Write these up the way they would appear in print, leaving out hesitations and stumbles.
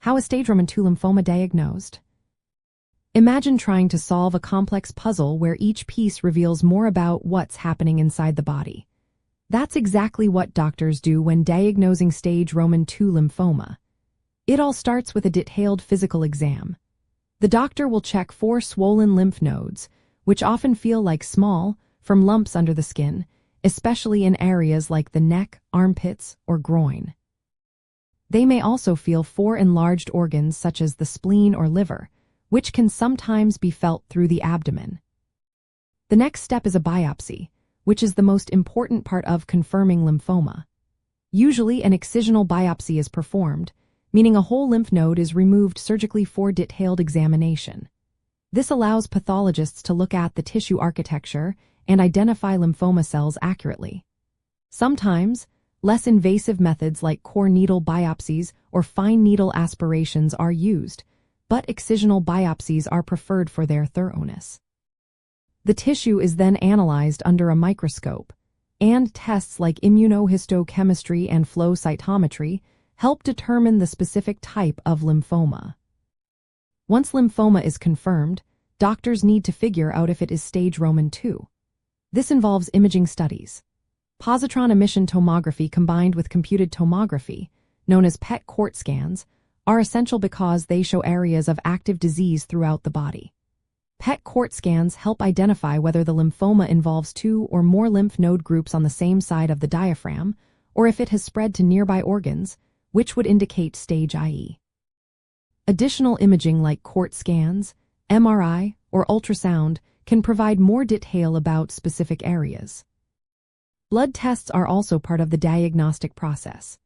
How is stage 1 lymphoma diagnosed? Imagine trying to solve a complex puzzle where each piece reveals more about what's happening inside the body. That's exactly what doctors do when diagnosing stage 2 lymphoma. It all starts with a detailed physical exam. The doctor will check for swollen lymph nodes, which often feel like small, firm lumps under the skin, especially in areas like the neck, armpits, or groin. They may also feel for enlarged organs such as the spleen or liver, which can sometimes be felt through the abdomen. The next step is a biopsy, which is the most important part of confirming lymphoma. Usually, an excisional biopsy is performed, meaning a whole lymph node is removed surgically for detailed examination. This allows pathologists to look at the tissue architecture and identify lymphoma cells accurately. Sometimes, less invasive methods like core needle biopsies or fine needle aspirations are used, but excisional biopsies are preferred for their thoroughness. The tissue is then analyzed under a microscope, and tests like immunohistochemistry and flow cytometry help determine the specific type of lymphoma. Once lymphoma is confirmed, doctors need to figure out if it is stage 2. This involves imaging studies. Positron emission tomography combined with computed tomography, known as PET CORT scans, are essential because they show areas of active disease throughout the body. PET CORT scans help identify whether the lymphoma involves 2 or more lymph node groups on the same side of the diaphragm, or if it has spread to nearby organs, which would indicate stage IE. Additional imaging like CORT scans, MRI, or ultrasound can provide more detail about specific areas. Blood tests are also part of the diagnostic process.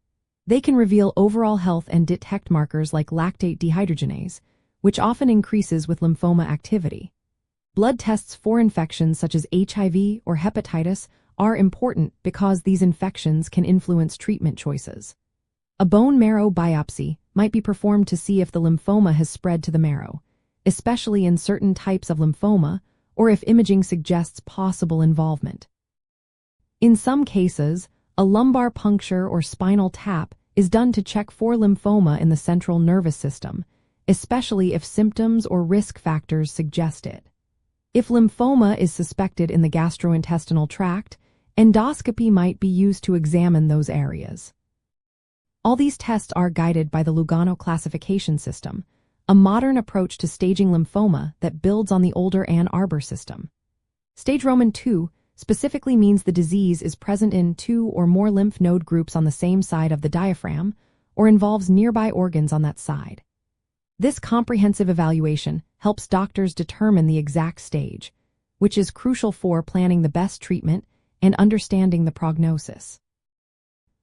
They can reveal overall health and detect markers like lactate dehydrogenase, which often increases with lymphoma activity. Blood tests for infections such as HIV or hepatitis are important because these infections can influence treatment choices. A bone marrow biopsy might be performed to see if the lymphoma has spread to the marrow, especially in certain types of lymphoma, or if imaging suggests possible involvement. In some cases, a lumbar puncture or spinal tap is done to check for lymphoma in the central nervous system, especially if symptoms or risk factors suggest it. If lymphoma is suspected in the gastrointestinal tract, endoscopy might be used to examine those areas. All these tests are guided by the Lugano classification system, a modern approach to staging lymphoma that builds on the older Ann Arbor system. Stage 2 specifically means the disease is present in 2 or more lymph node groups on the same side of the diaphragm or involves nearby organs on that side. This comprehensive evaluation helps doctors determine the exact stage, which is crucial for planning the best treatment and understanding the prognosis.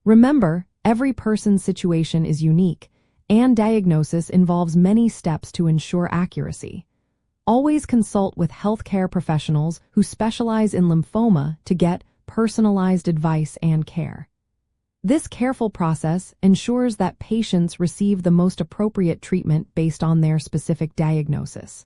Remember, every person's situation is unique, and diagnosis involves many steps to ensure accuracy. Always consult with healthcare professionals who specialize in lymphoma to get personalized advice and care. This careful process ensures that patients receive the most appropriate treatment based on their specific diagnosis.